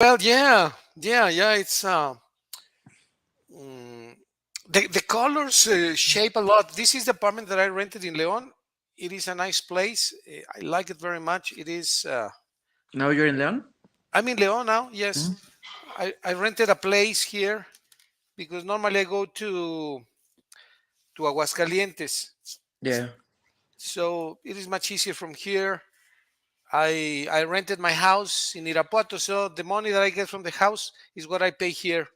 Well, yeah. It's mm, the colors shape a lot. This is the apartment that I rented in Leon. It is a nice place. I like it very much. It is. Now you're in Leon? I'm in Leon now. Yes, Mhm. I rented a place here because normally I go to Aguascalientes. Yeah. So it is much easier from here. I rented my house in Irapuato, so the money that I get from the house is what I pay here.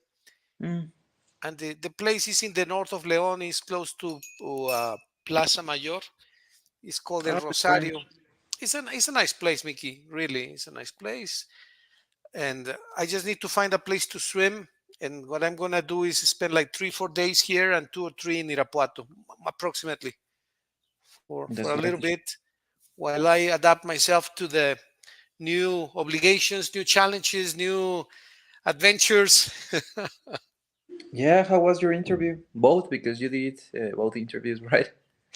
Mm. And the place is in the north of León, is close to Plaza Mayor. It's called El Oh, it's great. Rosario. It's a nice place, Mickey. Really, it's a nice place. And I just need to find a place to swim. And what I'm gonna do is spend like 3 4 days here and 2 or 3 in Irapuato, approximately, for That's a great. little bit, while I adapt myself to the new obligations, new challenges, new adventures. Yeah, how was your interview? Both, because you did both interviews, right?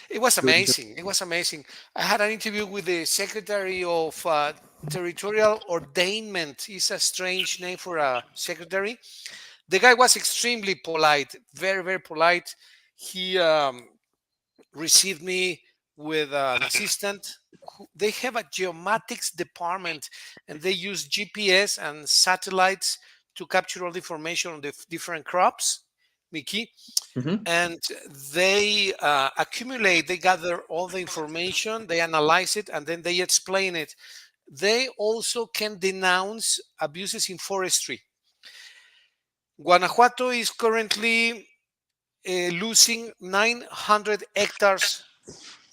It was Two interviews. amazing. It was amazing. I had an interview with the Secretary of Territorial Ordainment. It's a strange name for a secretary. The guy was extremely polite, very, very polite. He received me with an assistant. They have a geomatics department and they use GPS and satellites to capture all the information on the different crops, Mickey. Mm-hmm. And they accumulate, they gather all the information, they analyze it, and then they explain it. They also can denounce abuses in forestry. Guanajuato is currently losing 900 hectares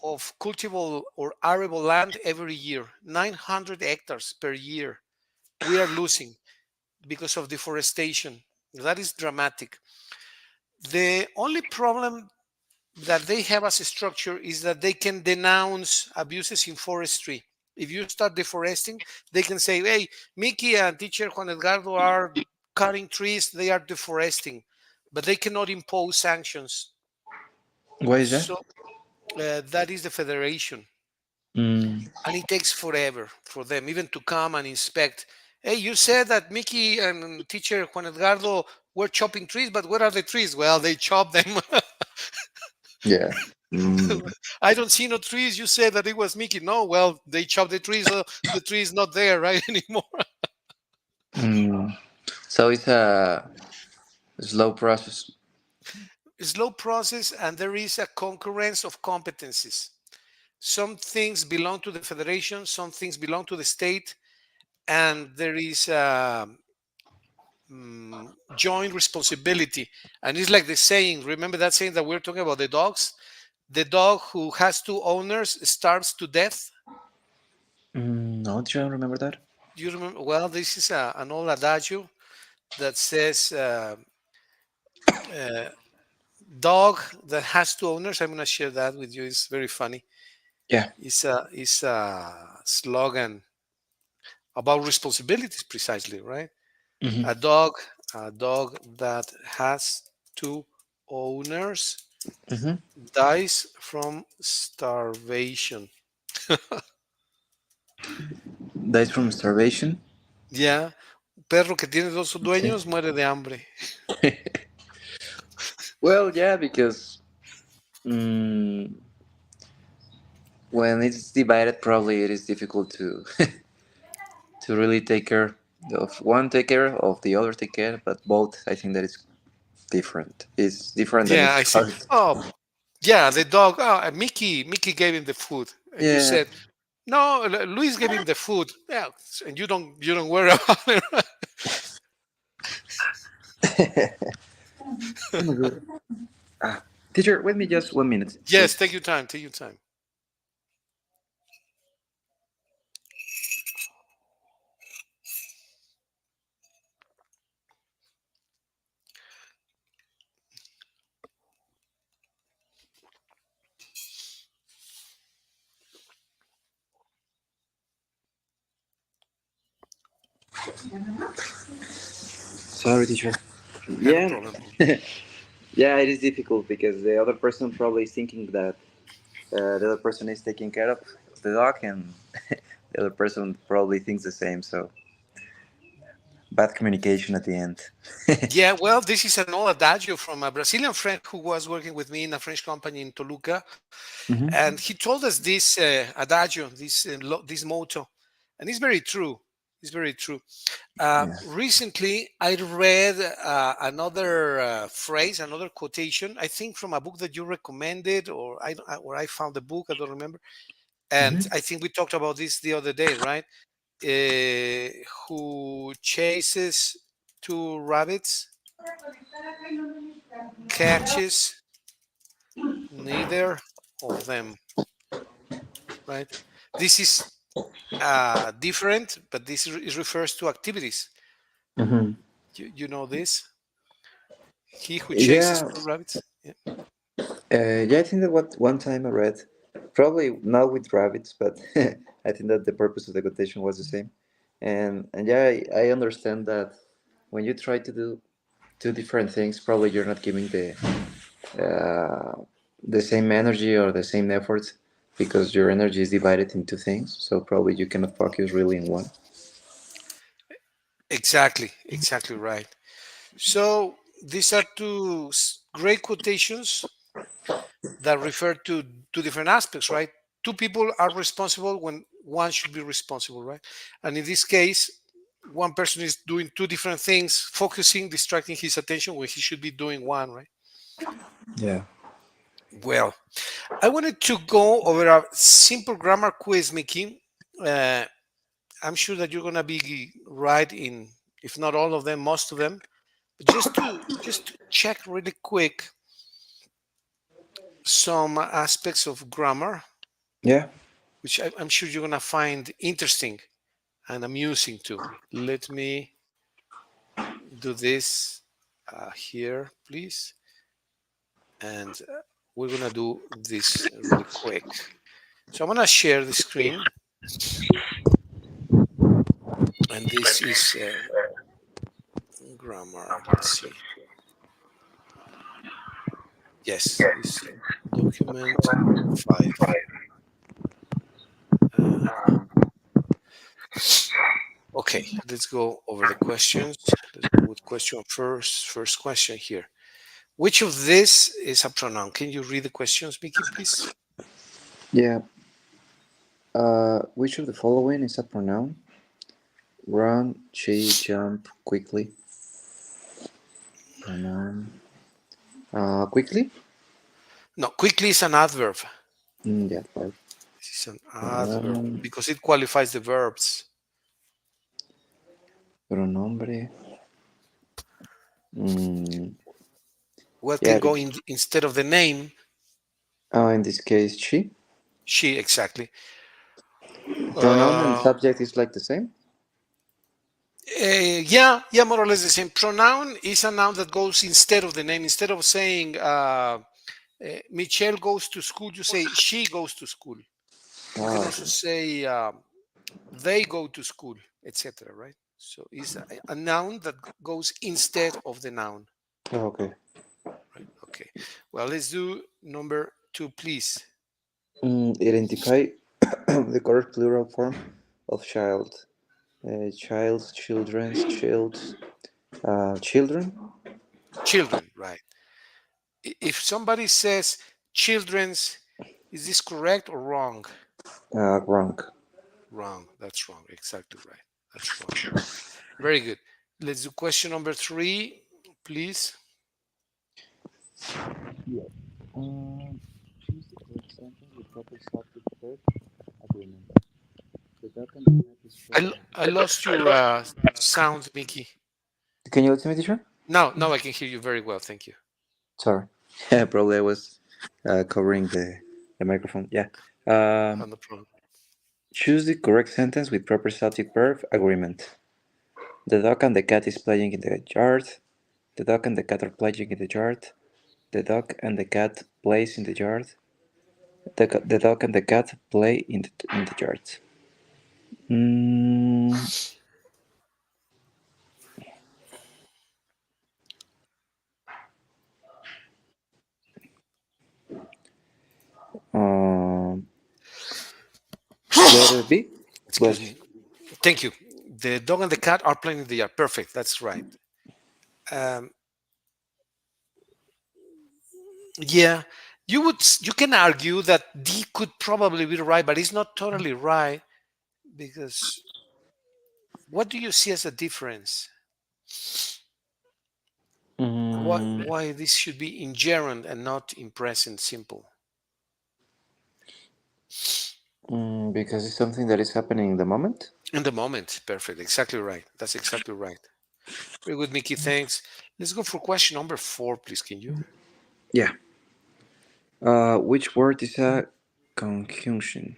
of cultivable or arable land every year. 900 hectares per year we are losing because of deforestation. That is dramatic. The only problem that they have as a structure is that they can denounce abuses in forestry. If you start deforesting, they can say, hey, Mickey and teacher Juan Edgardo are cutting trees, they are deforesting, but they cannot impose sanctions. Why is that? So that is the federation. Mm. And it takes forever for them even to come and inspect. Hey, you said that Mickey and teacher Juan Edgardo were chopping trees, but where are the trees? Well, they chop them. Yeah. Mm. I don't see no trees. You said that it was Mickey. No, well, they chopped the trees, so the tree is not there, right, anymore. Mm. So it's a slow process. Slow process, and there is a concurrence of competencies. Some things belong to the federation, some things belong to the state, and there is joint responsibility. And it's like the saying, remember that saying that we're talking about the dogs? The dog who has two owners starves to death. No, do you remember that? Do you remember? Well, this is an old adagio that says uh, dog that has two owners. I'm going to share that with you. It's very funny. Yeah. It's a slogan about responsibilities, precisely, right? Hmm. A dog, a dog that has two owners Hmm. dies from starvation. Dies from starvation. Ya, un perro que tiene dos Okay. dueños muere de hambre. Well, yeah, because mm, when it's divided, probably it is difficult to to really take care of one, take care of the other, take care. But both, I think that is different. It's different and Yeah, it's I see. hard. Oh, yeah, the dog. Oh, Mickey gave him the food, and you Yeah. said, no, Luis gave him the food. Yeah, and you don't worry about it. Oh my god. Ah, teacher, wait me just 1 minute, Yes, take please. your time. Take your time. Sorry, teacher. Yeah, no Yeah. problem. Yeah, it is difficult because the other person probably is thinking that the other person is taking care of the dog, and the other person probably thinks the same. So, bad communication at the end. Yeah, well, this is an old adagio from a Brazilian friend who was working with me in a French company in Toluca, Hmm. and he told us this adagio, this motto, and it's very true. It's very true. Yeah. Recently, I read another phrase, another quotation. I think from a book that you recommended, or I found the book. I don't remember. And Hmm. I think we talked about this the other day, right? Who chases two rabbits, catches neither of them, right? This is different, but it refers to activities. Hmm. You know this? He who chases Yeah. two rabbits. Yeah. Yeah, I think that what one time I read, probably not with rabbits, but I think that the purpose of the quotation was the same. And yeah, I understand that when you try to do two different things, probably you're not giving the same energy or the same effort because your energy is divided into things. So probably you cannot focus really in one. Exactly, exactly right. So these are two great quotations that refer to two different aspects, right? Two people are responsible when one should be responsible, right? And in this case, one person is doing two different things, focusing, distracting his attention when he should be doing one, right? Yeah. Well, I wanted to go over a simple grammar quiz, Mickey. Uh, I'm sure that you're going to be right in, if not all of them, most of them. But just to check really quick some aspects of grammar, Yeah. which I'm sure you're going to find interesting and amusing too. Let me do this here, please. And we're going to do this really quick. So I'm going to share the screen. And this is grammar. Let's see. Yes, this document 5. Uh, okay, let's go over the questions. Let's go with question first. First question here. Which of this is a pronoun? Can you read the questions, Mickey, please? Yeah. Which of the following is a pronoun? Run, she, jump, quickly. Pronoun. Quickly? No, quickly is an adverb. Yeah, right. This is an adverb Um, because it qualifies the verbs. pronombre. Mm, What yeah. can go instead of the name? In this case, she. She, exactly. Pronoun and Uh, subject is like the same. yeah, yeah, more or less the same. Pronoun is a noun that goes instead of the name. Instead of saying Michelle goes to school, you say she goes to school. You can also Okay. say they go to school, etc. Right? So it's a noun that goes instead of the noun. Okay. Right? Okay. Well, let's do number 2, please. Identify the correct plural form of child. Child's, children's, child's, children. Children, right? If somebody says children's, is this correct or wrong? Wrong. Wrong. That's wrong. Exactly right. That's wrong. Very good. Let's do question number 3, please. Yes. Choose the correct sentence with proper subject verb agreement. The dog and the cat is playing. I lost your sound, Mickey. Can you listen to me, teacher? Now I can hear you very well. Thank you. Sorry. Probably I was covering the microphone. Yeah. Oh, Um, no problem. choose the correct sentence with proper subject verb agreement. The dog and the cat is playing in the yard. The dog and the cat are playing in the yard. The dog and the cat plays in the yard. The dog and the cat play in the yard. Mm, um, letter B. Excuse What? me. Thank you. The dog and the cat are playing in the yard. Perfect. That's right. Um, yeah, you can argue that D could probably be right, but it's not totally right because what do you see as a difference? Mm, Why this should be in gerund and not in present simple? because it's something that is happening in the moment. In the moment. Perfect. Exactly right. That's exactly right. Very good, Mickey. Thanks. Let's go for question number 4, please. Can you? Yeah. Which word is a conjunction?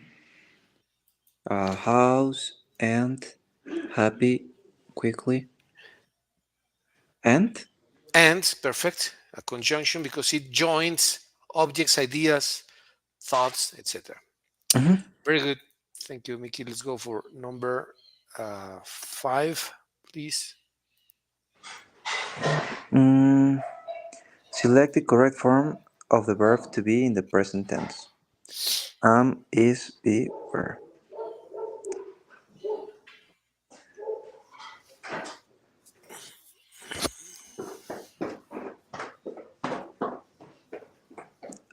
House, and, happy, quickly, and? And perfect. A conjunction because it joins objects, ideas, thoughts, etc. Mhm. Very good. Thank you, Mickey. Let's go for number 5, please. Mm, Select the correct form of the verb to be in the present tense. Am, is, be, were.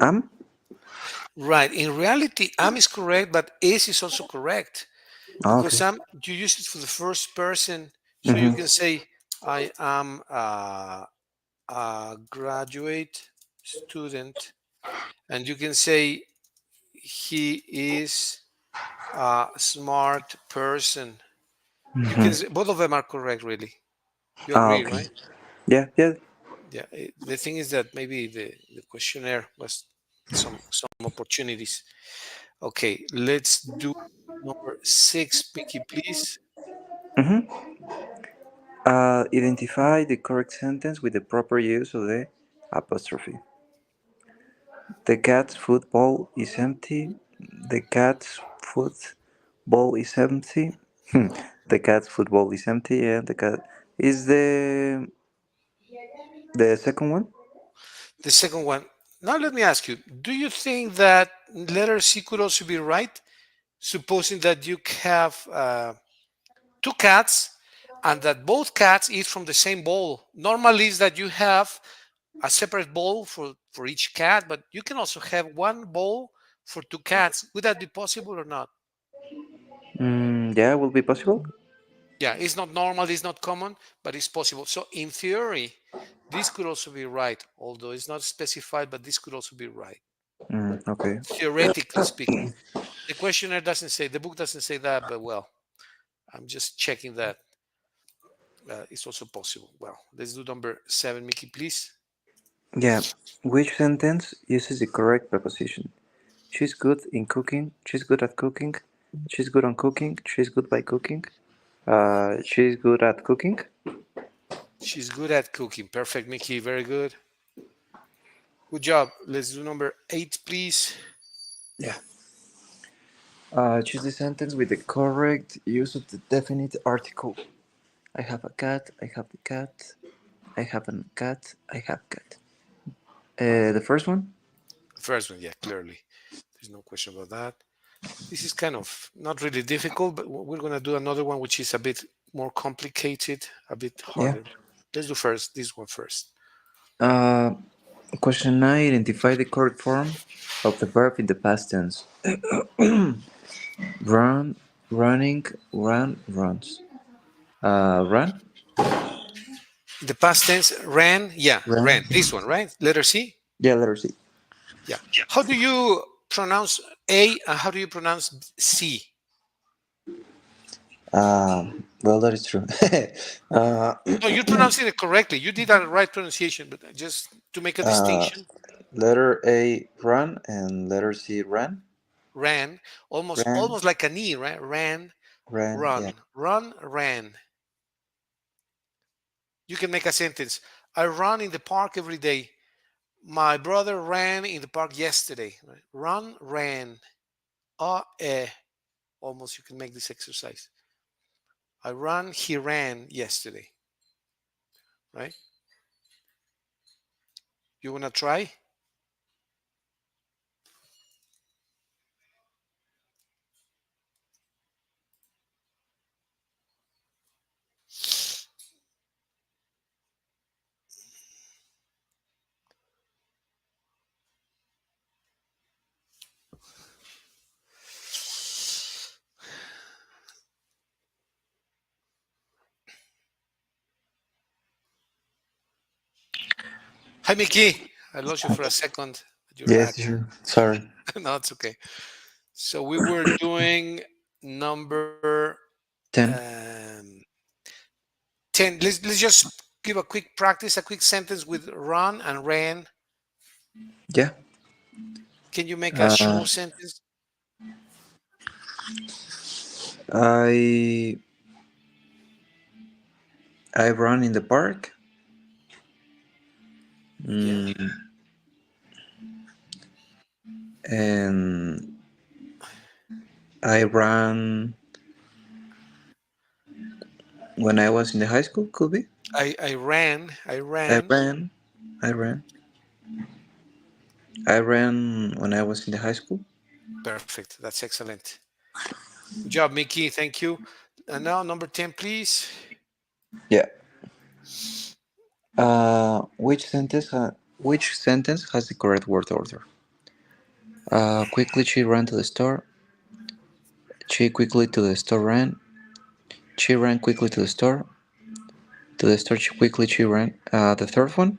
Am? Right. In reality, am is correct, but is also correct Oh, because okay. am you use it for the first person, so you Mm-hmm. can say, "I am a graduate student," and you can say, "He is a smart person." You can Mm-hmm. say, both of them are correct, really. You Ah, agree, okay. right? Yeah, yeah. Yeah. The thing is that maybe the questionnaire was some opportunities. Okay, let's do number 6, Mickey, please. Mm-hmm. Identify the correct sentence with the proper use of the apostrophe. The cat's football is empty. The cat's football is empty. The cat's football is empty, and the cat is the second one. The second one. Now let me ask you, do you think that letter C could also be right? Supposing that you have two cats and that both cats eat from the same bowl. Normally is that you have a separate bowl for each cat, but you can also have one bowl for two cats. Would that be possible or not? Yeah, will be possible. Yeah, it's not normal, it's not common, but it's possible. So in theory, this could also be right, although it's not specified, but this could also be right, Okay. theoretically speaking. The questionnaire doesn't say, the book doesn't say that, but well, I'm just checking that it's also possible. Well, let's do number 7, Mickey, please. Yeah. Which sentence uses the correct preposition? She's good in cooking. She's good at cooking. She's good on cooking. She's good by cooking. She's good at cooking. She's good at cooking. Perfect, Mickey. Very good. Good job. Let's do number 8, please. Yeah. Choose the sentence with the correct use of the definite article. I have a cat. I have the cat. I have a cat. I have cat. The first one? First one, yeah, clearly. There's no question about that. This is kind of not really difficult, but we're going to do another one which is a bit more complicated, a bit Yeah. harder. Let's do first this one first. Uh, Question 9. Identify the correct form of the verb in the past tense. Run, running, run, runs. Run, The past tense ran, yeah, ran. ran. This one, right? Letter C? Yeah, letter C. Yeah. How do you pronounce A and how do you pronounce C? Well, that is true. uh, No, you're pronouncing it correctly. You did a right pronunciation, but just to make a uh, distinction, Letter A, run, and letter C, ran. ran, Ran, almost like an E, right? Ran, ran, yeah. run, ran. You can make a sentence. I run in the park every day. My brother ran in the park yesterday. Right? Run, ran. Eh. Almost you can make this exercise. I run, he ran yesterday. Right? You wanna try? Hi, Mickey. I lost you for a second, but you're Yes, back. sure. Sorry. No, it's okay. So we were doing number 10. um, 10. Let's just give a quick practice, a quick sentence with run and ran. Yeah. Can you make a Uh, short sentence? I I run in the park. Yeah. Mm, and I ran when I was in the high school. Could be. I ran. I I ran. ran. I ran. I ran when I was in the high school. Perfect. That's excellent. Good job, Mickey. Thank you. And now number 10, please. Yeah. Which sentence has the correct word order? Quickly she ran to the store. She quickly to the store ran. She ran quickly to the store. To the store she quickly she ran. The third one.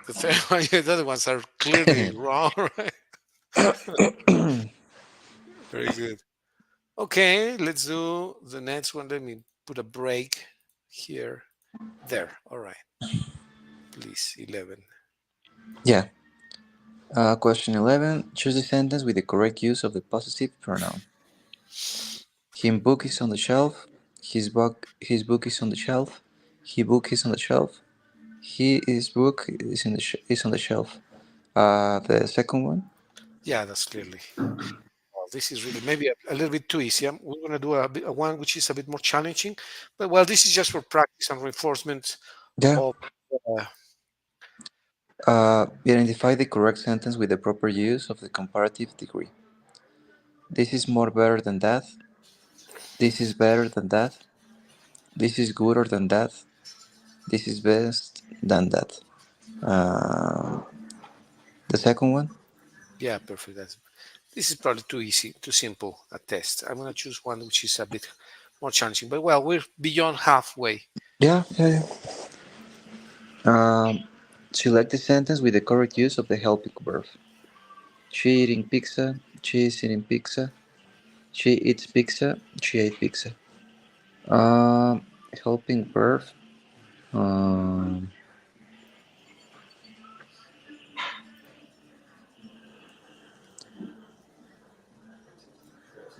The third one, yeah, the other ones are clearly wrong, right? Very good. Okay, let's do the next one. Let me put a break here. There. All right. Please, 11. Yeah. Question 11. Choose the sentence with the correct use of the possessive pronoun. His book is on the shelf. His book is on the shelf. His book is on the shelf. His book is on the shelf. The second one. Yeah, that's clearly. Well, this is really maybe a little bit too easy. We're going to do a one which is a bit more challenging, but well, this is just for practice and reinforcement Yeah. of. Uh, Identify the correct sentence with the proper use of the comparative degree. This is more better than that. This is better than that. This is gooder than that. This is best than that. Uh, the second one. yeah, perfect. This is probably too easy, too simple a test. I'm going to choose one which is a bit more challenging, but well, we're beyond halfway. Yeah, yeah, yeah. Select the sentence with the correct use of the helping verb. She eating pizza. She is eating pizza. She eats pizza. She ate pizza. Um, Helping verb. Um,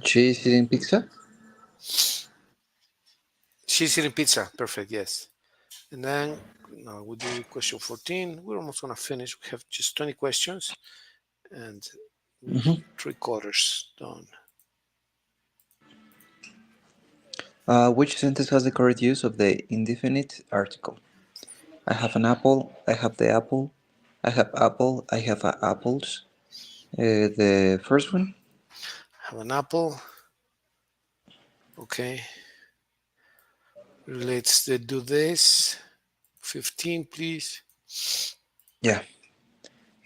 she is eating pizza. She's eating pizza. Perfect. Yes. And then now we do question 14. We're almost going to finish. We have just 20 questions and we're Mhm. 3/4 done. Which sentence has the correct use of the indefinite article? I have an apple. I have the apple. I have apple. I have apples. The first one. Have an apple. Okay. Let's do this. 15, please. Yeah.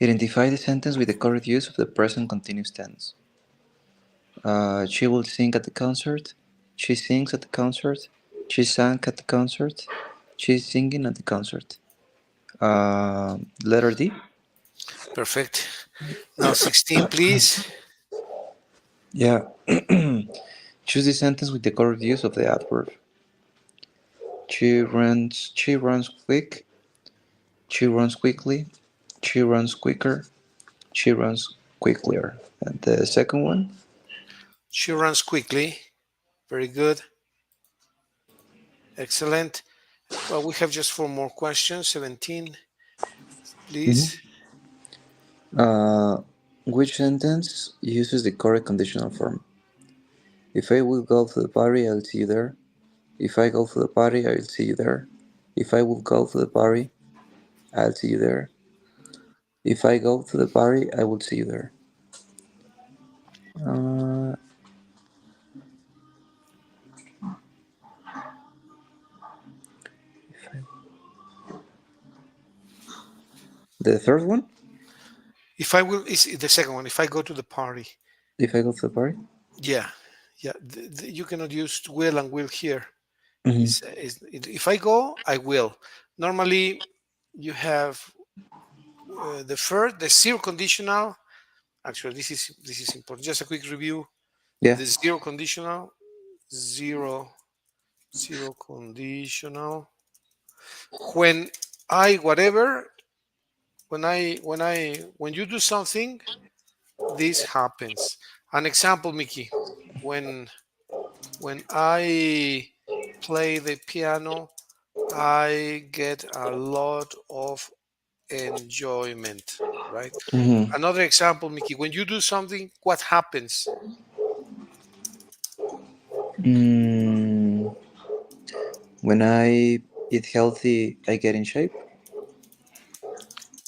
Identify the sentence with the correct use of the present continuous tense. She will sing at the concert. She sings at the concert. She sang at the concert. She's singing at the concert. Letter D. Perfect. Now 16, please. Yeah. Choose the sentence with the correct use of the adverb. She runs. She runs quick. She runs quickly. She runs quicker. She runs quicklier. And the second one. She runs quickly. Very good. Excellent. Well, we have just four more questions. 17, Mhm. please. Which sentence uses the correct conditional form? If I will go to the party, I'll see you there. If I go to the party, I'll see you there. If I will go to the party, I'll see you there. If I go to the party, I will see you there. Uh, if I, the third one? If I will, is the second one. If I go to the party. If I go to the party? Yeah. Yeah. You cannot use will and will here. Hmm. If I go, I will. Normally, you have the zero conditional. Actually, this is important. Just a quick review. Yeah. The zero conditional, zero zero conditional. When I whatever when you do something, this happens. An example, Mickey. When when I play the piano, I get a lot of enjoyment, right? Mm-hmm. Another example, Mickey, when you do something, what happens? Mm, when I eat healthy, I get in shape.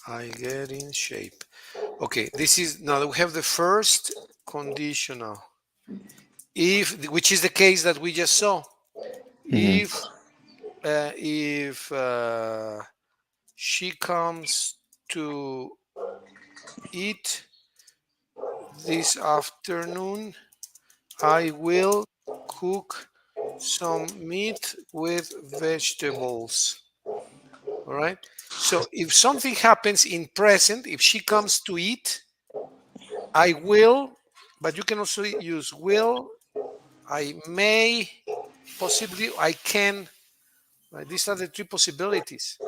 I get in shape. Okay, this is now we have the first conditional. If, which is the case that we just saw. Mm-hmm. If she comes to eat this afternoon, I will cook some meat with vegetables. All right. So if something happens in present, if she comes to eat, I will, but you can also use will, I may, possibly, I can. Right? These are the three possibilities,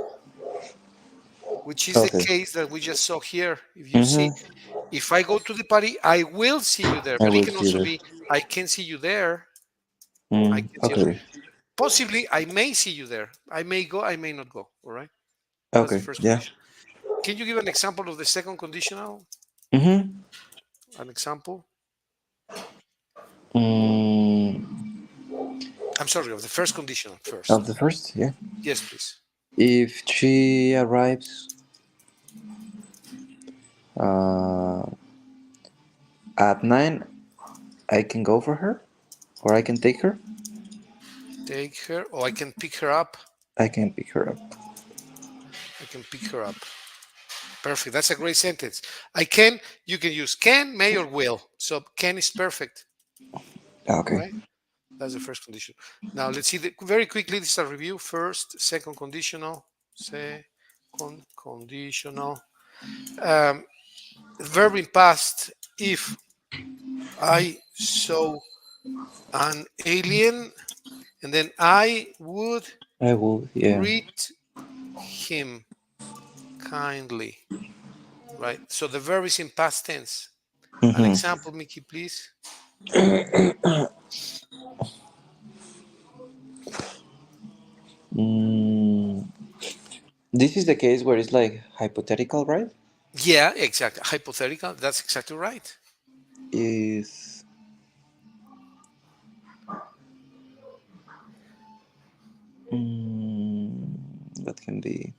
which is the Okay. case that we just saw here. If you see, Mm-hmm. if I go to the party, I will see you there, I but it will can see you also there. be, I can see you there. I can see you. Okay. Possibly, I may see you there. I may go, I may not go. All right. That's the Okay. first Yeah. condition. Can you give an example of the second conditional? Mm-hmm. An example? Mm, I'm sorry, of the first conditional of first. the first, yeah. Yes, please. If she arrives uh, at 9, I can go for her, or I can take her. Take her, or I can pick her up. I can pick her up. I can pick her up. Perfect. That's a great sentence. I can, you can use can, may, or will. So can is perfect. All Okay. right. That's the first condition. Now let's see very quickly. This is a review. First, second conditional, second conditional. Um, Verb in past. If I saw an alien, and then I would I will. Yeah. greet him kindly. Right. So the verb is in past tense. An Mm-hmm. example, Mickey, please. Mm, this is the case where it's like hypothetical, right? Yeah, exactly. Hypothetical. That's exactly right. Is mm, that can be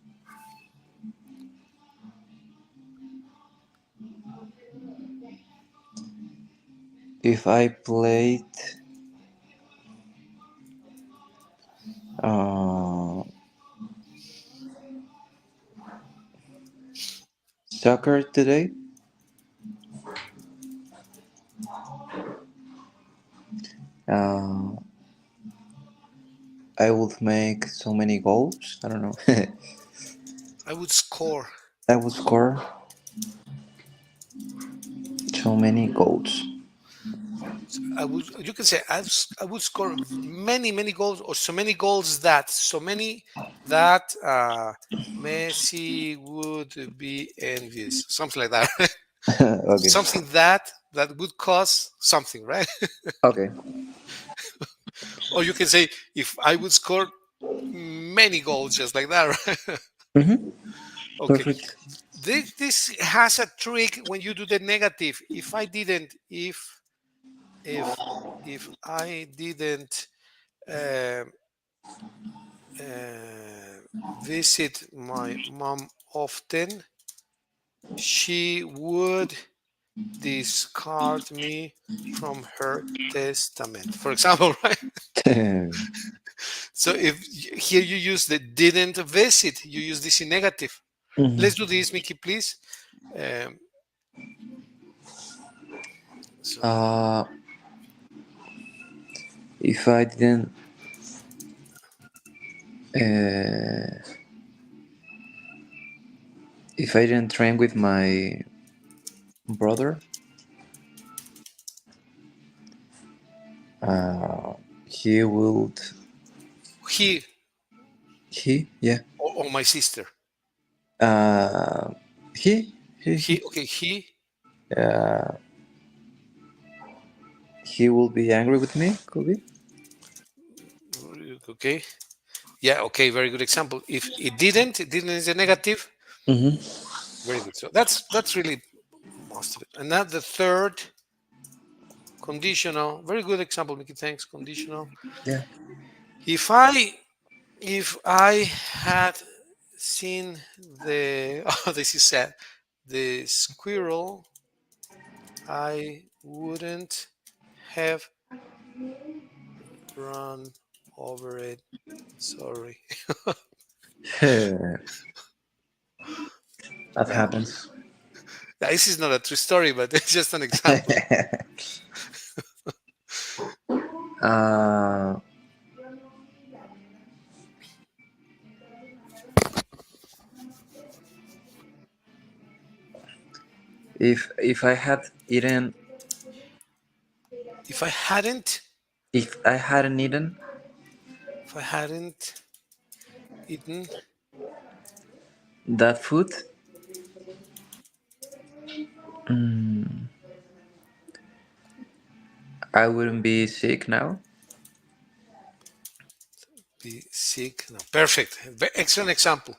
if I played uh, soccer today, uh, I would make so many goals. I don't know. I would score. I would score so many goals. I would. You can say I would score many, many goals, or so many goals that so many that Messi would be envious. Something like that. Okay. Something that would cause something, right? Okay. Or you can say if I would score many goals, just like that, right? Mm-hmm. Okay. Perfect. This has a trick when you do the negative. If if I didn't uh, uh, visit my mom often, she would discard me from her testament. For example, right? So if here you use the didn't visit, you use this in negative. Let's do Mhm. this, Mickey, please. Um, so uh, if I didn't If I didn't train with my brother, uh, he would. He Yeah. or my sister. Uh, he, he, He, okay, he. uh, he will be angry with me. Could be. Okay. Yeah, okay, very good example. If it didn't is a negative. Mm-hmm. Very good. So that's really most of it. And now the third conditional. Very good example, Mickey. Thanks. Conditional. Yeah. If I had seen the oh, this is sad, the squirrel, I wouldn't have run over it. Sorry. that Yeah. happens. This is not a true story, but it's just an example. uh, if I had eaten, If I hadn't, if I hadn't eaten if I hadn't eaten, that food, mm, I wouldn't be sick now. be sick. No, perfect. Excellent example.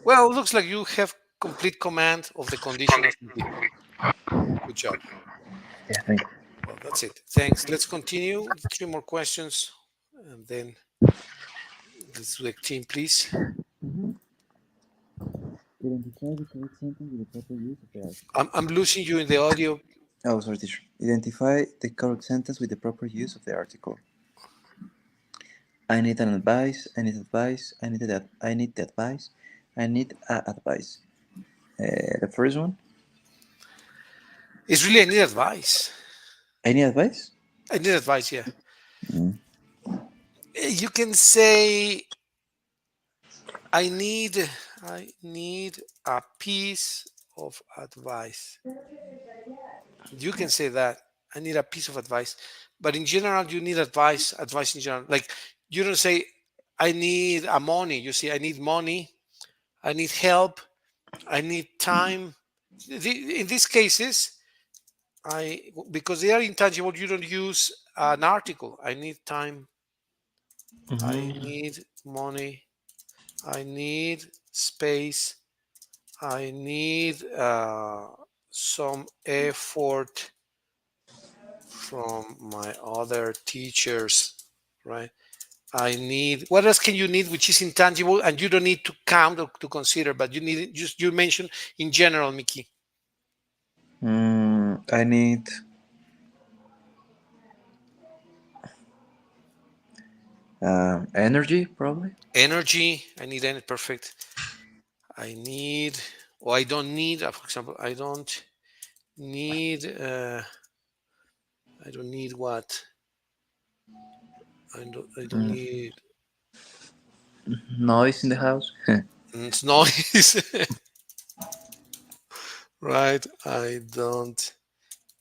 Well, looks like you have complete command of the conditionals. Mickey. Good job. Yeah, thank you. Well, that's it. Thanks. Let's continue. Three more questions, and then let's do the team, please. Identify the correct sentence with the proper use of the article. I'm losing you in the audio. Oh, sorry, teacher. Identify the correct sentence with the proper use of the article. I need an advice. I need advice. I need that. I need the advice. I need a advice. The first one. It's really I need advice. Any advice? I need advice. Yeah. Mm. You can say I need I need a piece of advice. You can say that. I need a piece of advice. But in general, you need advice in general. Like you don't say I need a money. You say I need money, I need help, I need time. In these cases, I because they are intangible, you don't use an article. I need time, I Mm-hmm. need money, I need space, I need some effort from my other teachers, right? I need what else can you need which is intangible and you don't need to count or to consider, but you need just you mentioned in general, Mickey. I need energy, probably. Energy, I need energy, perfect. I need, or I don't need, for example, need, I don't need what? I don't Mm, need noise in the house. it's noise, right? I don't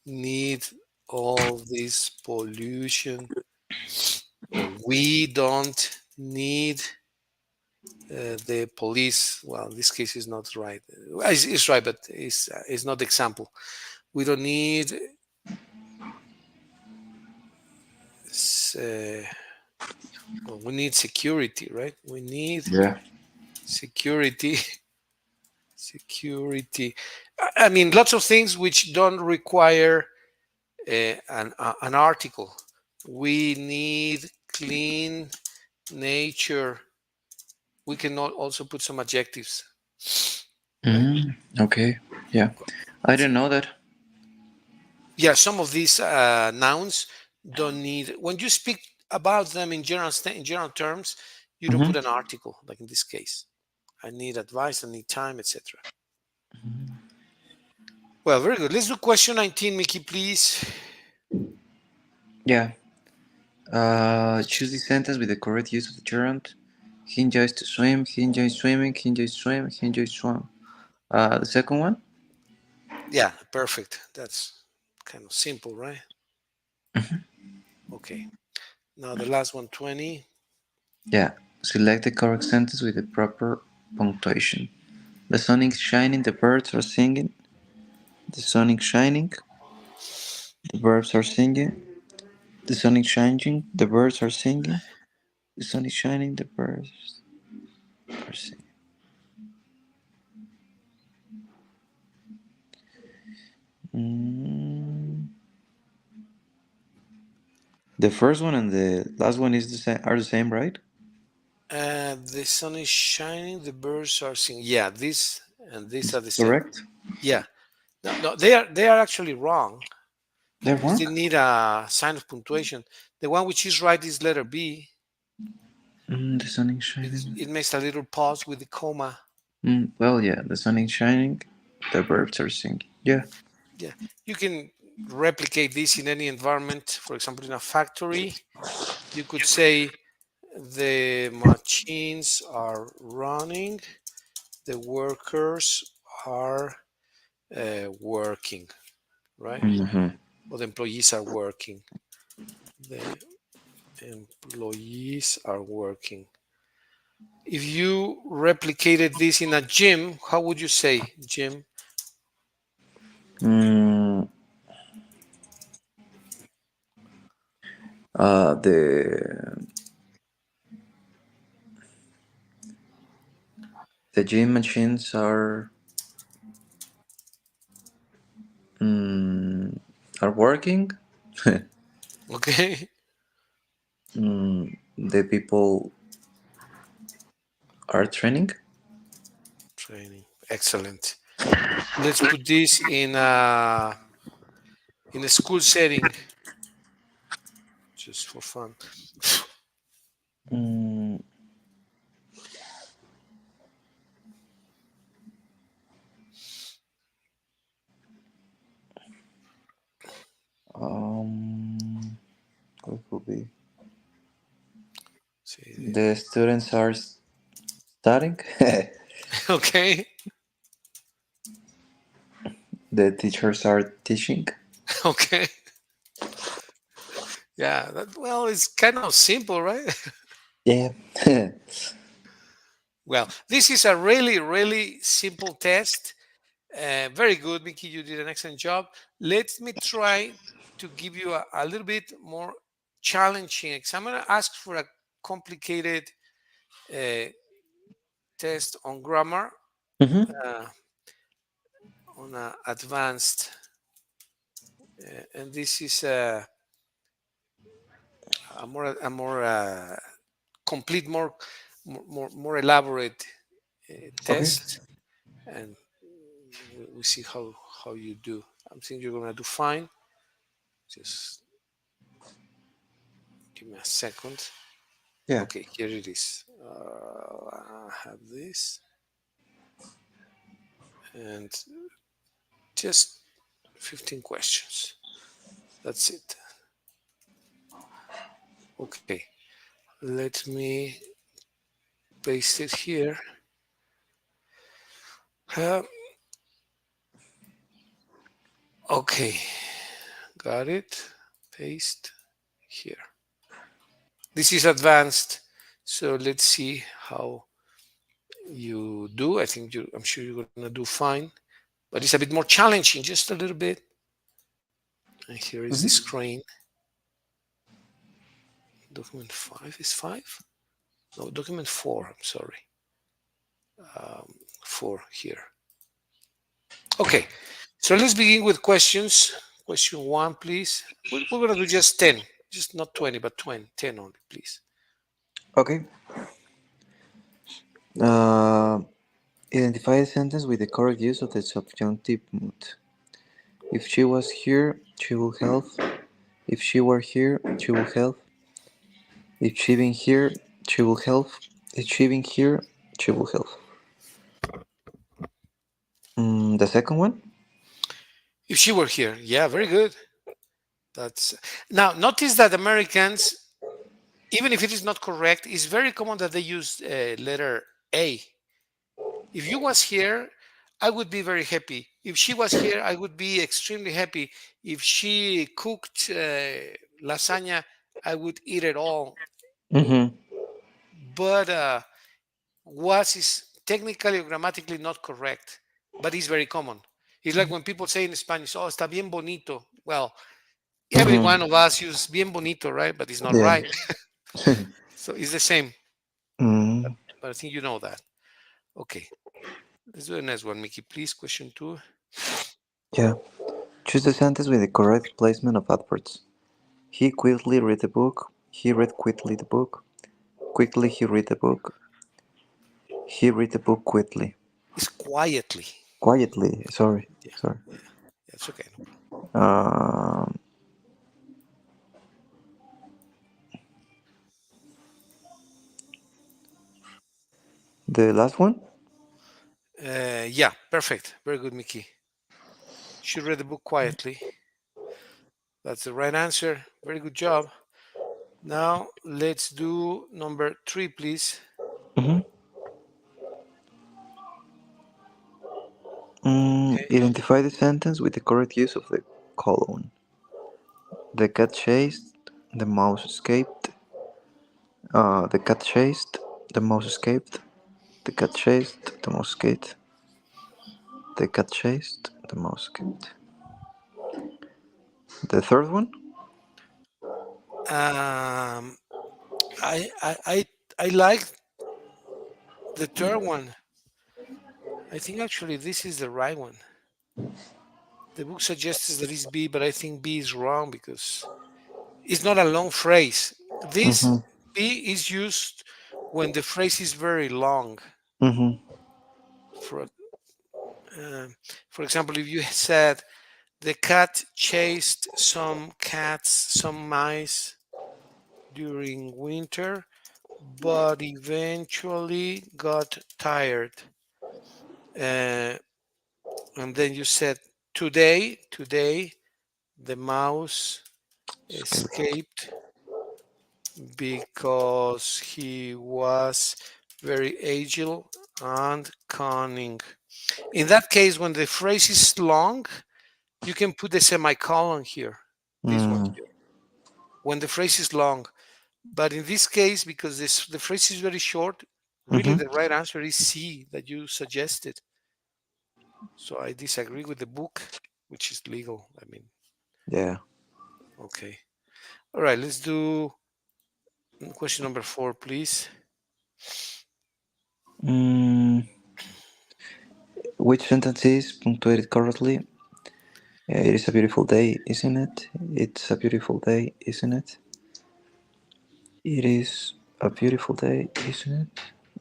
need all this pollution, or we don't need the police. Well, this case is not right. It's right, but it's not the example. We don't need uh, well, we need security, right? We need Yeah. security, security. I mean, lots of things which don't require an article. We need clean nature. We can also put some adjectives, right? Okay. Yeah. I didn't know that. Yeah, some of these nouns don't need when you speak about them in in general terms. You don't Mm-hmm. put an article, like in this case. I need advice. I need time, etc. Well, very good. Let's do question 19, Mickey, please. Yeah. Choose the sentence with the correct use of the gerund. He enjoys to swim. He enjoys swimming. He enjoys swim. He enjoys swim. The second one? Yeah, perfect. That's kind of simple, right? Okay. Now the last one, 20. Yeah. Select the correct sentence with the proper punctuation. The sun is shining, the birds are singing. The sun is shining, the birds are singing. The sun is shining, the birds are singing. The sun is shining, the birds are singing. Mm. The first one and the last one is the same. Are the same, right? The sun is shining, the birds are singing. Yeah, this and these are the same. Correct. Yeah. No, no, they are actually wrong They're because wrong. they need a sign of punctuation. The one which is right is letter B. The sun is Because shining. it makes a little pause with the comma. Well, yeah, the sun is shining. The birds are singing. Yeah. Yeah, you can replicate this in any environment. For example, in a factory, you could say the machines are running, the workers are working, right? Mm-hmm. Or the employees are working. The employees are working. If you replicated this in a gym, how would you say gym? Mm, the gym machines mm, are working. Okay. The people are training. Training. Excellent. Let's put this in a school setting, just for fun. Mm, um, what could be? See, The students are studying. okay. The teachers are teaching. Okay. Yeah. Well, it's kind of simple, right? Yeah. Well, this is a really, really simple test. Very good, Mickey. You did an excellent job. Let me try to give you a little bit more challenging exam. I'm going to ask for a complicated uh, test on grammar, Mm-hmm. uh, on advanced, and this is a more complete, more elaborate Okay. test, and we see how you do. I'm thinking you're gonna do fine. Just give me a second. Yeah. Okay, here it is. I have this, and just 15 questions. That's it. Okay, let me paste it here. Uh, okay, got it. Paste here. This is advanced, so let's see how you do. I'm sure you're gonna do fine, but it's a bit more challenging, just a little bit. And here is the Mm-hmm. screen. Document 5 is 5? No, document 4. I'm sorry. 4 here. Okay, so let's begin with questions. Question 1, please. We're gonna do just 10, just not 20, but 20, 10 only, please. Okay. Uh, Identify a sentence with the correct use of the subjunctive mood. If she was here, she would help. If she were here, she would help. If she been here, she would help. If she been here, she would help. The second one? If she were here, yeah, very good. That's now notice that Americans, even if it is not correct, it's very common that they use letter A. If you was here, I would be very happy. If she was here, I would be extremely happy. If she cooked lasagna, I would eat it all. Mm-hmm. But was is technically or grammatically not correct, but it's very common. It's like when people say in Spanish, "Oh, está bien bonito." Well, every one Mm-hmm. of us use bien bonito, right? But it's not Yeah. right. So it's the same. Mm, But I think you know that. Okay, let's do the next one, Mickey, please. Question two. yeah. Choose the sentence with the correct placement of adverbs. He quickly read the book. He read quickly the book. Quickly he read the book. He read the book quickly. It's quietly. Quietly. Sorry. Yeah, Sorry. yeah, yeah. It's okay. No problem. Um, the last one. Yeah, perfect. Very good, Mickey. She read the book quietly. That's the right answer. Very good job. Now let's do number three, please. Mm-hmm. Okay. Identify the sentence with the correct use of the colon. The cat chased. The mouse escaped. The cat chased. The mouse escaped. The cat chased. The mouse escaped. The cat chased. The mouse escaped. The third one. Um, I like the third one. I think actually this is the right one. The book suggests that it's B, but I think B is wrong because it's not a long phrase. This Mm-hmm. B is used when the phrase is very long. Mm-hmm. For uh, for example, if you said the cat chased some cats, some mice during winter, but eventually got tired. Uh, and then you said today the mouse Escaped. escaped because he was very agile and cunning. In that case, when the phrase is long, you can put the semicolon here, this one Mm, here, when the phrase is long. But in this case, because the phrase is very short, really mm-hmm. the right answer is C that you suggested. So I disagree with the book, which is legal. I mean, Yeah. okay. All right, let's do question number four, please. Mm, which sentence is punctuated correctly? It is a beautiful day, isn't it? It's a beautiful day, isn't it? It is a beautiful day, isn't it?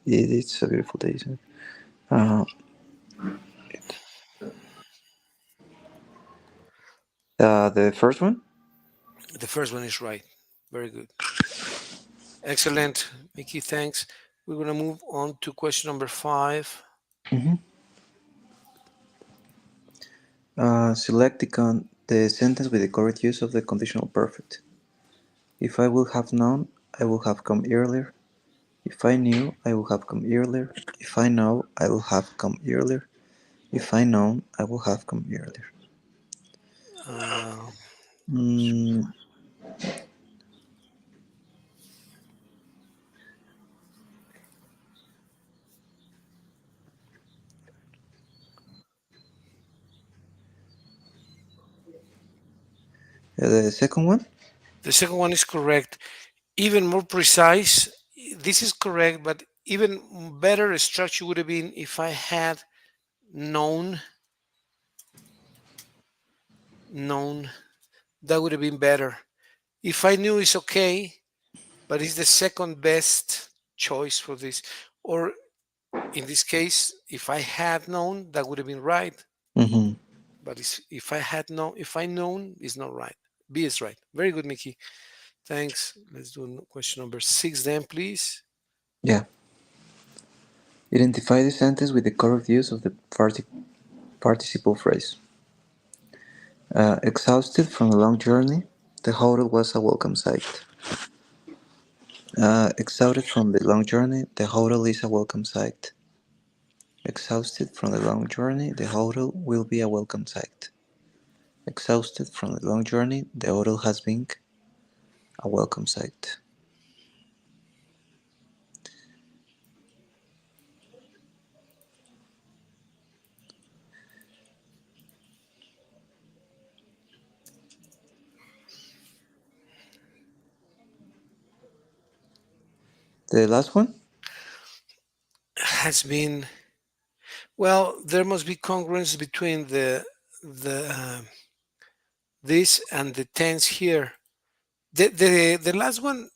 It is a beautiful day, isn't it? Uh, the first one? The first one is right. Very good. Excellent, Mickey. Thanks. We're going to move on to question number five. Mm-hmm. Select the sentence with the correct use of the conditional perfect. If I would have known, I would have come earlier. If I knew, I would have come earlier. If I know, I would have come earlier. If I known, I would have come earlier. Uh, Mm, the second one? the second one is correct. Even more precise, this is correct, but even better structure would have been if I had known, known, that would have been better. If I knew it's okay, but it's the second best choice for this. Or in this case, if I had known, that would have been right. Mm-hmm. But if I had known, if I known, is not right. B is right. Very good, Mickey. Thanks. Let's do question number six then, please. Yeah. Identify the sentence with the correct use of the participle phrase. Exhausted from a long journey, the hotel was a welcome sight. Exhausted from the long journey, the hotel is a welcome sight. Exhausted from the long journey, the hotel will be a welcome sight. Exhausted from the long journey, the hotel has been a welcome sight. The last one? Has been, well, there must be congruence between the this and the tense here. The last one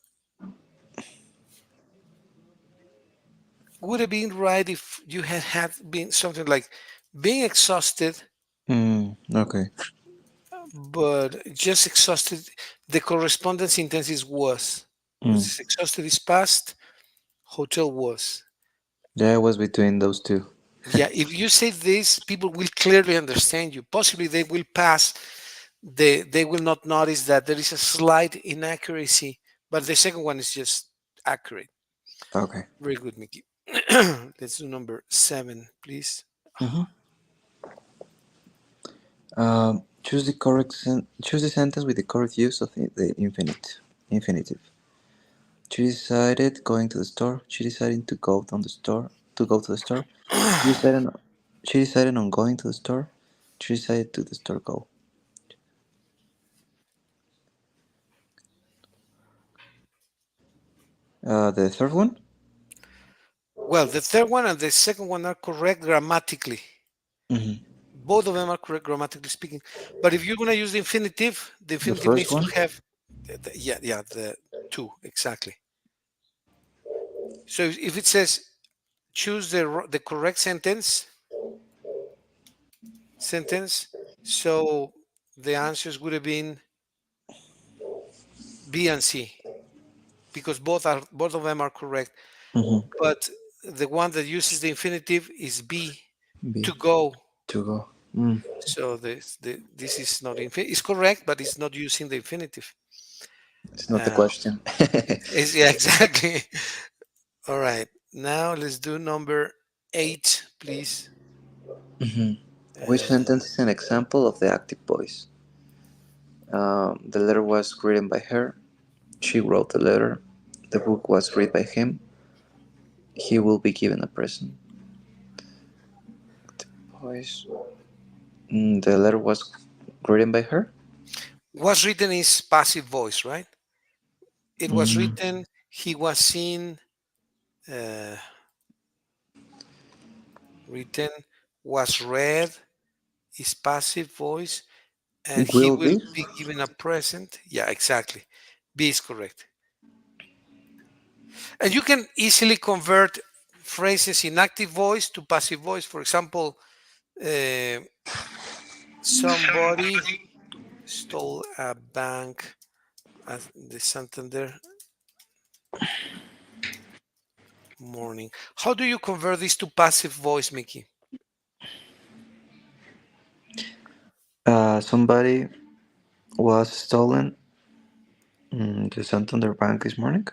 would have been right if you had been something like being exhausted, Okay. but just exhausted. The correspondence in tense is was. Mm. Was exhausted is past. Hotel was. Yeah, I was between those two. Yeah, if you say this, people will clearly understand you. Possibly they will pass. They will not notice that there is a slight inaccuracy, but the second one is just accurate. Okay. Very good, Mickey. Let's do number 7, please. Mm-hmm. Choose the sentence with the correct use of the infinitive. She decided going to the store. She decided to go on the store to go to the store. She decided on, she decided on going to the store. She decided to the store go. The third one. Well, the third one and the second one are correct grammatically. Mm-hmm. Both of them are correct grammatically speaking. But if you're going to use the The infinitive first needs to one. have, yeah, the two exactly. So if it says choose the correct sentence, so the answers would have been B and C because both of them are correct. Mm-hmm. But the one that uses the infinitive is B, B to go. to go. Mm. So this is not it's correct, but it's not using the infinitive. It's not the Uh, question. yeah, exactly. All right. Now let's do number 8, please. Mm-hmm. Which Uh, sentence is an example of the active voice? The letter was written by her. She wrote the letter. The book was read by him. He will be given a present. Voice. The letter was written by her. was written is passive voice, right? It was Mm, written. He was seen. Uh, written was read is passive voice, and he will will be. be given a present. Yeah, exactly. B is correct. And you can easily convert phrases in active voice to passive voice. For example, uh, somebody stole a bank at the Santander morning. How do you convert this to passive voice, Mickey? Somebody was stolen the Santander Bank this morning.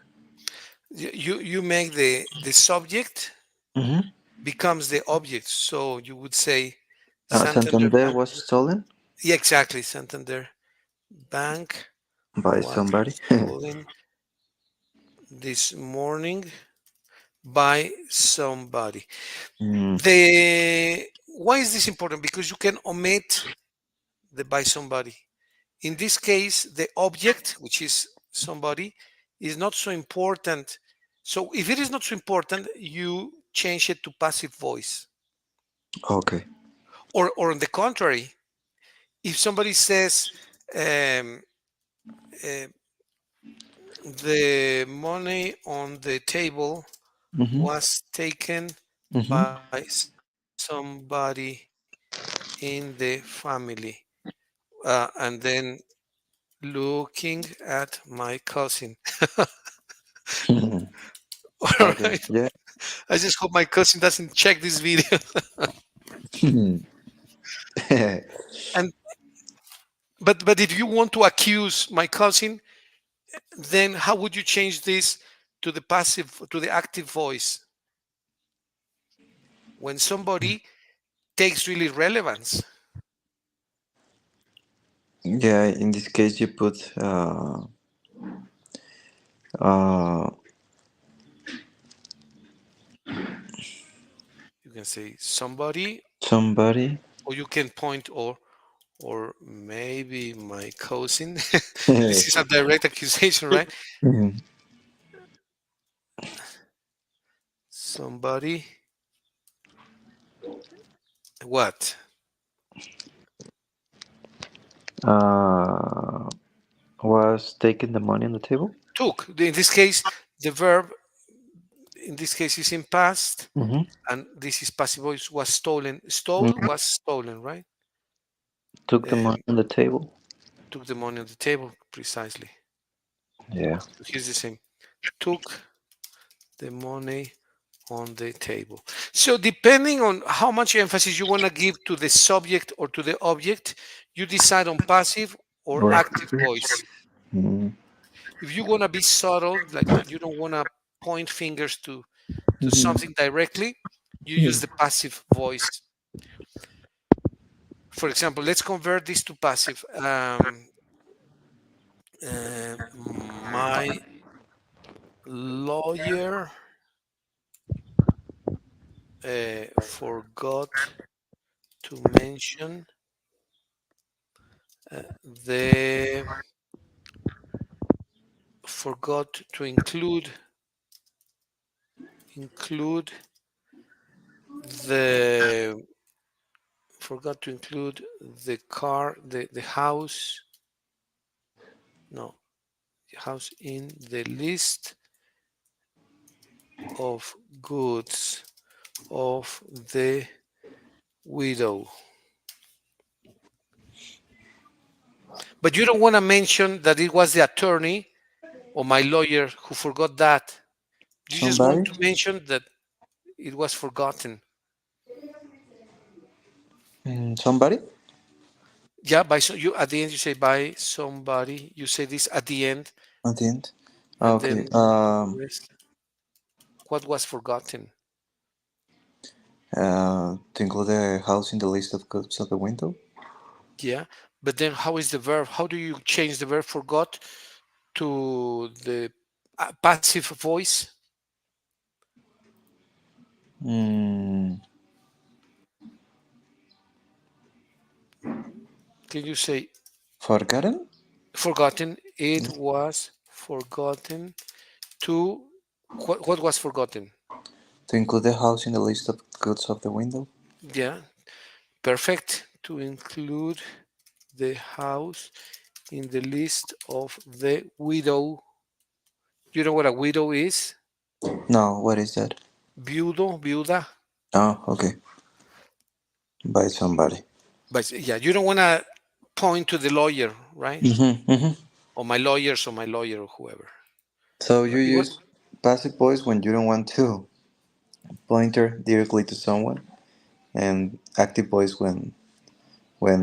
You make the subject Mm-hmm. becomes the object. So you would say Santander Santander Bank. was stolen Yeah, exactly. Santander Bank by was somebody. stolen this morning by somebody. Mm, The why is this important? Because you can omit the by somebody. In this case, the object, which is somebody, is not so important. So if it is not so important, you change it to passive voice. okay. Or on the contrary, if somebody says um, uh, the money on the table Mm-hmm. was taken Mm-hmm. by somebody in the family, and then looking at my cousin. All Okay. right. Yeah. I just hope my cousin doesn't check this video. And but if you want to accuse my cousin, then how would you change this to the active voice? when somebody takes really relevance. Yeah, in this case you put uh, You can say somebody, somebody. or you can point, or maybe my cousin. This is a direct accusation, right? Mhm. Somebody, what? uh, was taking the money on the table. Took. In this case, the verb in this case is in past, Mm-hmm. and this is passive voice, was stolen. Stole Mm-hmm. was stolen, right? Took the money Um, on the table. took the money on the table, precisely. Yeah. So here's the same. Took the money on the table. So depending on how much emphasis you want to give to the subject or to the object, you decide on passive or Or active voice. mm-hmm. If you want to be subtle, like that, you don't want to point fingers to something directly, you use the passive voice. For example, let's convert this to passive. My lawyer forgot to mention the forgot to include the forgot to include the car, the house, no, the house in the list of goods of the widow. But you don't want to mention that it was the attorney or my lawyer who forgot that. You just want Somebody. to mention that it was forgotten. Somebody. Yeah, by so you at the end you say by somebody. You say this at the end, At the end. and Okay. then rest. What was forgotten? To include the house in the list of goods of the window. Yeah, but then how is the verb? How do you change the verb forgot to the passive voice? Mm, Can you say forgotten. forgotten? It was forgotten to what was forgotten? To include the house in the list of goods of the window. Yeah, perfect. To include the house in the list of the widow. You know what a widow is? No, what is that? Viudo, viuda. Oh, okay. By somebody. But yeah, you don't want to point to the lawyer, right? Mm-hmm, mm-hmm. Or my lawyers or my lawyer or whoever. So you But you want use passive voice when you don't want to pointer directly to someone, and active voice when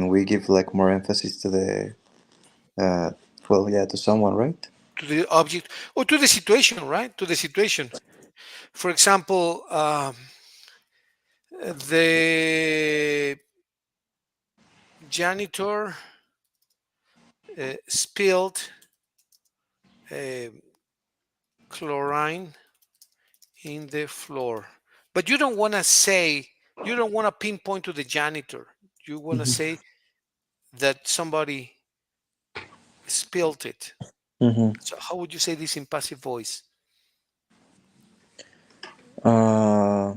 we give like more emphasis to the uh, well, yeah, to someone, right? to the object or to the situation, right? To the situation. For example, the janitor spilled uh, chlorine in the floor. But you don't want to say, you don't want to pinpoint to the janitor. You want to say that somebody spilled it. Mm-hmm. So how would you say this in passive voice? Uh,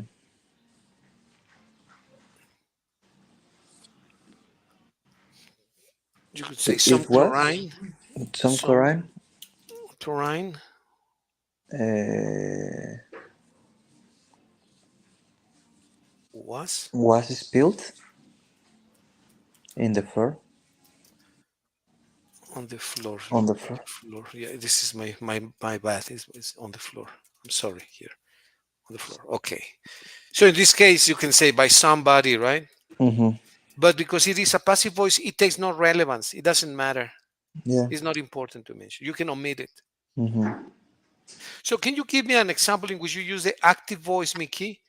You could say it was some some chlorine chlorine uh, was was spilled in the floor on the floor. on the On floor. the floor. Yeah, this is my bad. Is on the floor. I'm sorry. Here on the floor. Okay. So in this case, you can say by somebody, right? Mm-hmm. But because it is a passive voice, it takes no relevance. It doesn't matter. Yeah. It's not important to mention. You can omit it. Mm-hmm. So can you give me an example in which you use the active voice, Mickey,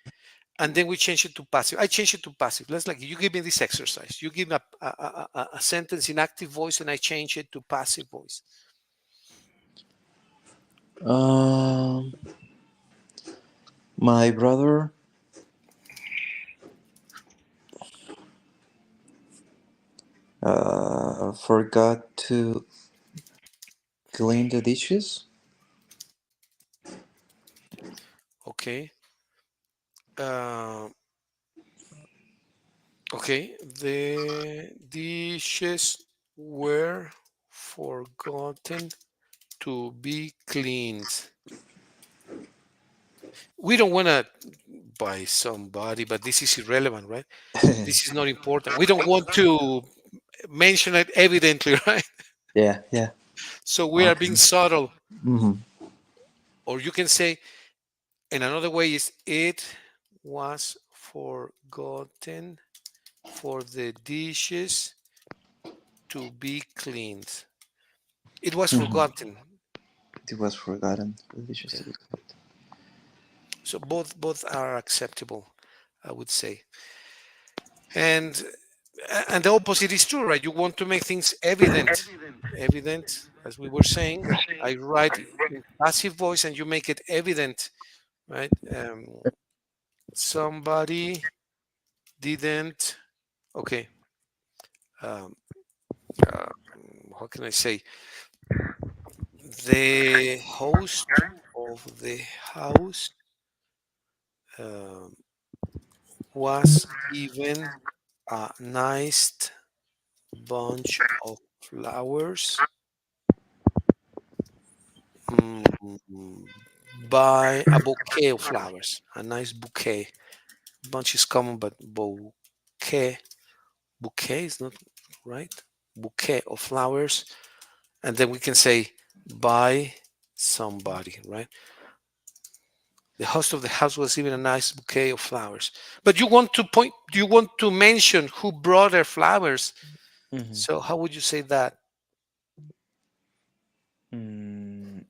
and then we change it to passive. I change it to passive. Let's like you give me this exercise. You give me a sentence in active voice, and I change it to passive voice. Um, my brother forgot to clean the dishes. Okay. Uh, okay. The dishes were forgotten to be cleaned. We don't want to by somebody, but this is irrelevant, right? This is not important. We don't want to mention it evidently, right? Yeah, yeah. So we are being Okay. subtle. Mm-hmm. Or you can say, and another way is, it was forgotten for the dishes to be cleaned. It was Mm-hmm. forgotten. It was forgotten. The dishes Yeah. to be So both are acceptable, I would say. And and the opposite is true, right? You want to make things evident. Evident, as we were saying. I write in passive voice, and you make it evident, right? Somebody didn't. Okay. Um, uh, how can I say? The host of the house um, was given a nice bunch of flowers mm, by a bouquet of flowers. A nice bouquet. Bunch is common, but bouquet is not right. Bouquet of flowers, and then we can say by somebody, right? The host of the house was given a nice bouquet of flowers. But you want to point, you want to mention who brought her flowers. Mm-hmm. So how would you say that? Mm,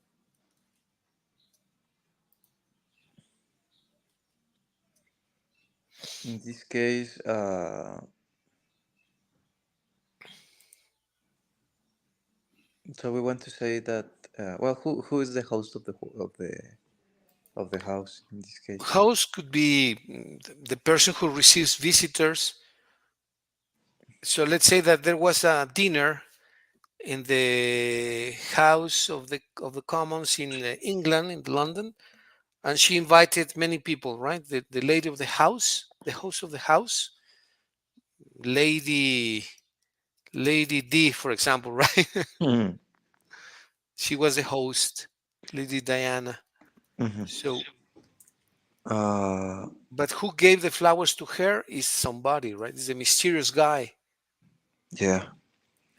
in this case, so we want to say that. Well, who is the host of the house in this case? Host could be the person who receives visitors. So let's say that there was a dinner in the House of the Commons in England, in London, and she invited many people, right? The lady of the house, the host of the house, Lady Lady D, for example, right? Mm-hmm. She was the host, Lady Diana. Mm-hmm. So, Uh, but who gave the flowers to her is somebody, right? It's a mysterious guy, yeah.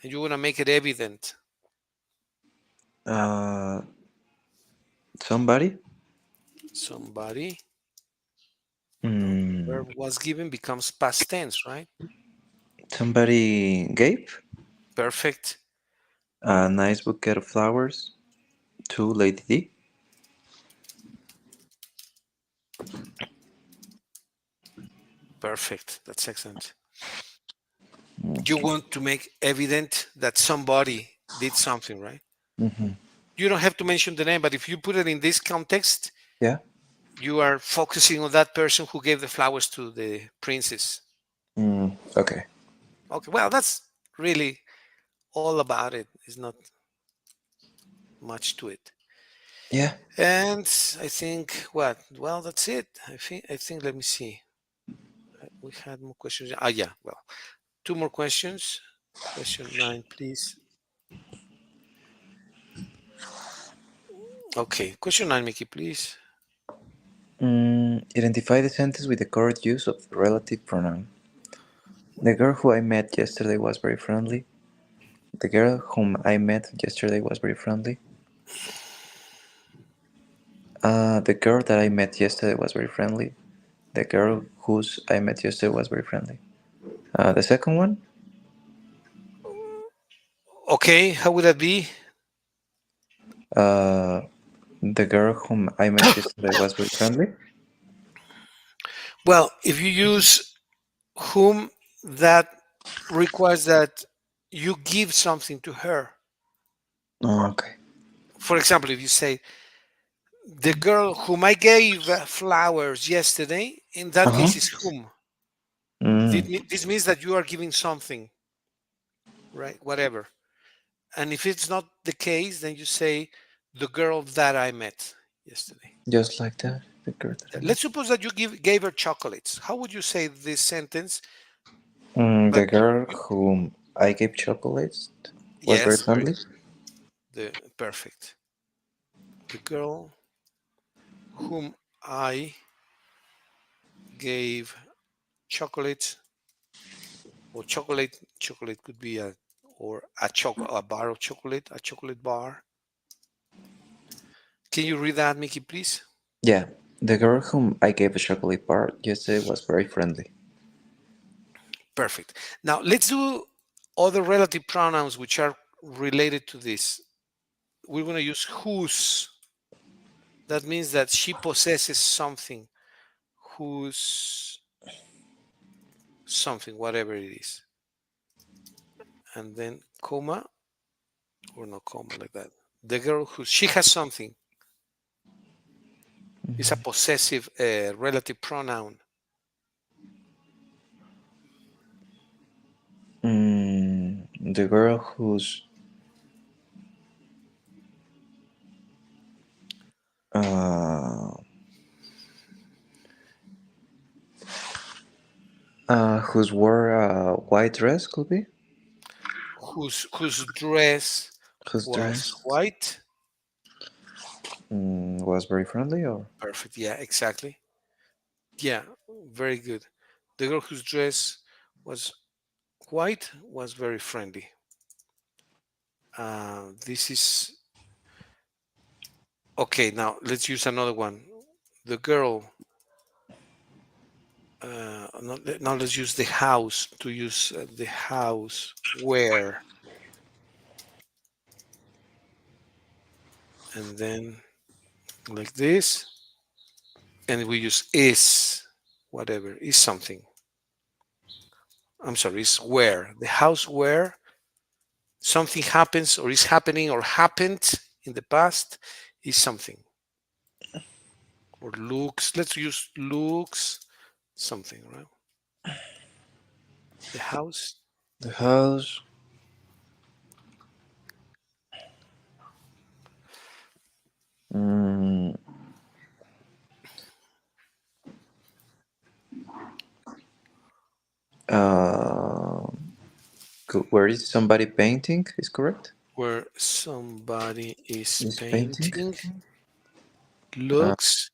and you want to make it evident. Uh, somebody. Somebody, no, Mm, verb was given becomes past tense, right? somebody gave Perfect, a nice bouquet of flowers to Lady D. perfect. That's excellent. You Okay. want to make evident that somebody did something, right? Mm-hmm. You don't have to mention the name, but if you put it in this context, Yeah. you are focusing on that person who gave the flowers to the princess. Okay. Okay, well, that's really all about it. It's not much to it. Yeah. And I think what? Well, that's it. I think let me see. We had more questions. Ah, yeah. Well, two more questions. Question 9, please. Okay. Question 9, Mickey, please. Identify the sentence with the correct use of the relative pronoun. The girl who I met yesterday was very friendly. The girl whom I met yesterday was very friendly. The girl that I met yesterday was very friendly. The girl whose I met yesterday was very friendly. The second one, Okay. How would that be? uh, the girl whom I met yesterday was very friendly. Well, if you use whom, that requires that you give something to her. Oh, okay. For example, if you say, the girl whom I gave flowers yesterday, in that Uh-huh. case is whom. Mm, This means that you are giving something, right? Whatever. And if it's not the case, then you say, the girl that I met yesterday. just like that. The girl that I met. Let's suppose that you gave her chocolates. How would you say this sentence? The Like, girl whom I gave chocolates was very yes, very friendly. good. The perfect. The girl whom I gave chocolates, or chocolate could be a, or a bar of chocolate, a chocolate bar. Can you read that, Mickey, please? Yeah, the girl whom I gave a chocolate bar yesterday was very friendly. Perfect. Now let's do other relative pronouns which are related to this. We're going to use whose. That means that she possesses something. Whose something, whatever it is. And then comma, or no comma, like that. The girl who, she has something, is a possessive relative pronoun. The girl uh, whose wore a white dress could be. Whose dress Whose was dress white. was very friendly, or Perfect. Yeah, exactly. Yeah, very good. The girl whose dress was white was very friendly. This is okay. Now let's use another one. The girl. Now let's use the house to use the house where, and then like this, and we use is, whatever is something. I'm sorry, is where, the house where something happens or is happening or happened in the past is something. Or looks. Let's use looks something, right? The house the house. Mm, uh, where is somebody painting? Is correct. where somebody is Is painting. painting Uh, looks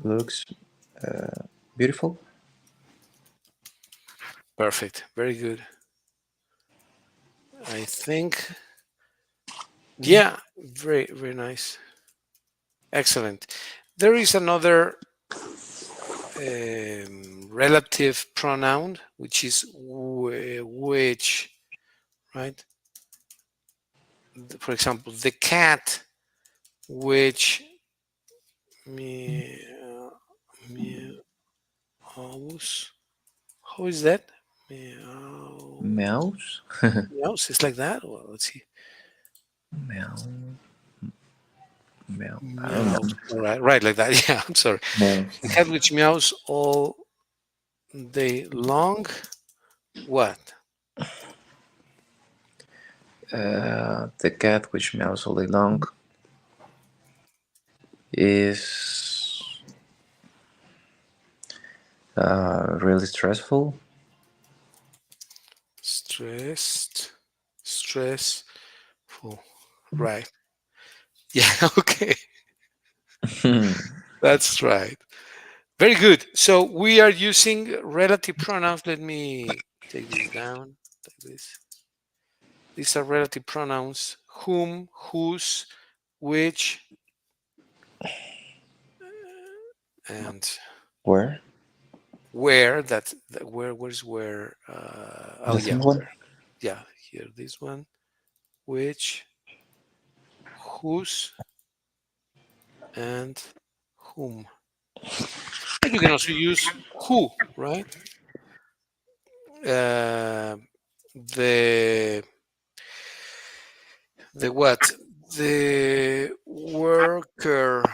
looks beautiful. perfect. Very good. I think, yeah, very, very nice. Excellent. There is another relative pronoun, which is which, right? For example, the cat, which meows. How is that? Meow. Mouse. Meows. It's like that. Well, let's see. Meow. Meow. I don't Meows. know. All right, right, like that. Yeah, I'm sorry. Mouse. The cat which meows all day long. What? The cat which meows all day long is really stressful. Stressed. Stressful. Right. Yeah. Okay. That's right. Very good. So we are using relative pronouns. Let me take this down. Like this. These are relative pronouns: whom, whose, which, and Where? where. Where. Where's where? Oh The yeah, third one? where? Yeah, here. This one. Which, whose, and whom. you can also use who, right? Uh, the the what? The worker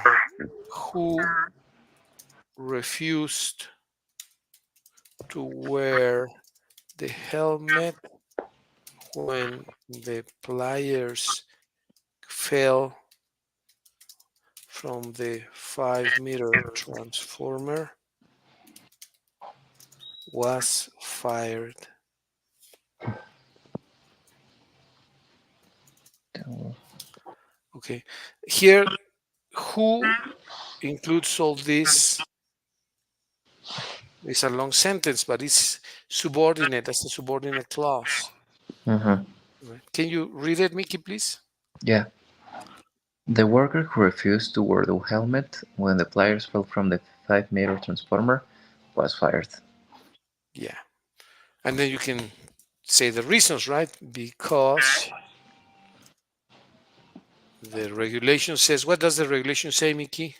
who refused to wear the helmet when the pliers fell from the 5-meter transformer was fired. Okay. Here, who includes all this. It's a long sentence, but it's subordinate. That's the subordinate clause. Mm-hmm. Right. Can you read it, Mickey, please? Yeah. The worker who refused to wear the helmet when the pliers fell from the 5-meter transformer was fired. Yeah. And then you can say the reasons, right? Because the regulation says, what does the regulation say, Mickey?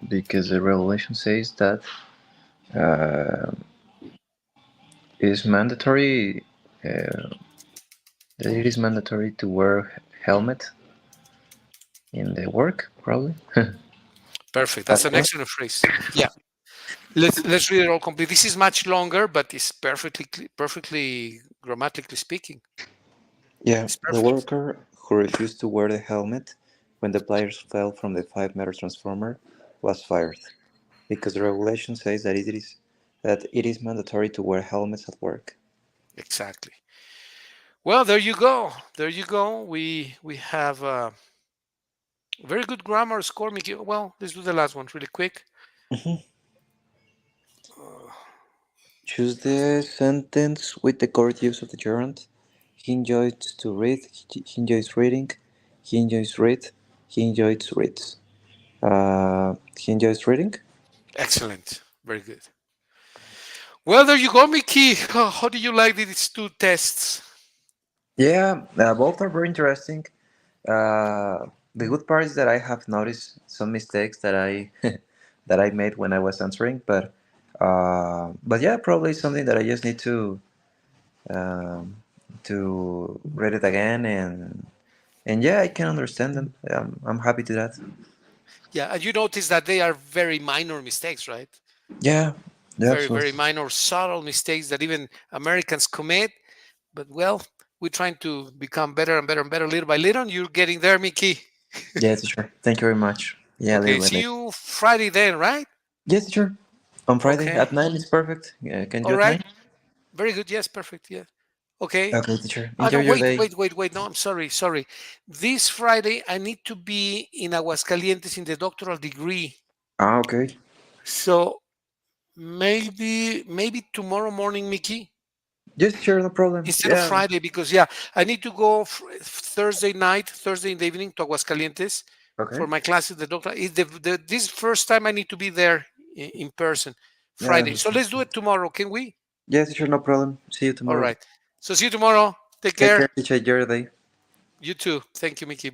Because the regulation says that uh, it is mandatory. Uh, that it is mandatory to wear helmet in the work, probably. Perfect. That's That's an one. excellent phrase. Yeah. Let's read it all complete. This is much longer, but it's perfectly grammatically speaking. Yeah, It's the perfect. worker who refused to wear the helmet when the pliers fell from the 5-meter transformer was fired because the regulation says that it is mandatory to wear helmets at work. Exactly. Well, there you go. There you go. We have a very good grammar score, Mickey. Well, let's do the last one really quick. Mhm. Uh, Choose the sentence with the correct use of the gerund. He enjoys to read. He enjoys reading. He enjoys read. He enjoys reads. He enjoys reading. Excellent. Very good. Well, there you go, Mickey. How do you like these two tests? Yeah, both are very interesting. The good part is that I have noticed some mistakes that I that I made when I was answering, but yeah, probably something that I just need um, to read it again and yeah, I can understand them. I'm happy to that. Yeah, and you notice that they are very minor mistakes, right? Yeah, yeah, Very, very absolutely. minor, subtle mistakes that even Americans commit. But well, we're trying to become better and better and better little by little. And you're getting there, Mickey. Yeah, teacher. Thank you very much. Yeah, Okay, little by see little. you Friday then, right? Yes, teacher. On Friday Okay. at 9 is perfect. Can All you at right. 9? Very good. Yes, perfect. Yeah. Okay. Okay, teacher. Oh Enjoy no, your wait, day. wait, wait, wait. No, I'm sorry, sorry. This Friday I need to be in Aguascalientes in the doctoral degree. Ah, okay. So maybe tomorrow morning, Mickey, Yes, sure, no problem. instead of Yeah. Friday, because yeah, I need to go Thursday night, Thursday in the evening to Aguascalientes Okay. for my classes. The doctor is this first time I need to be there in person. Yeah, I Friday. So understand. let's do it tomorrow. Can we? Yes, sure, no problem. See you All tomorrow. right. So see you tomorrow. Take Take care. care, teacher. Enjoy your day. You too. Thank you, Mickey.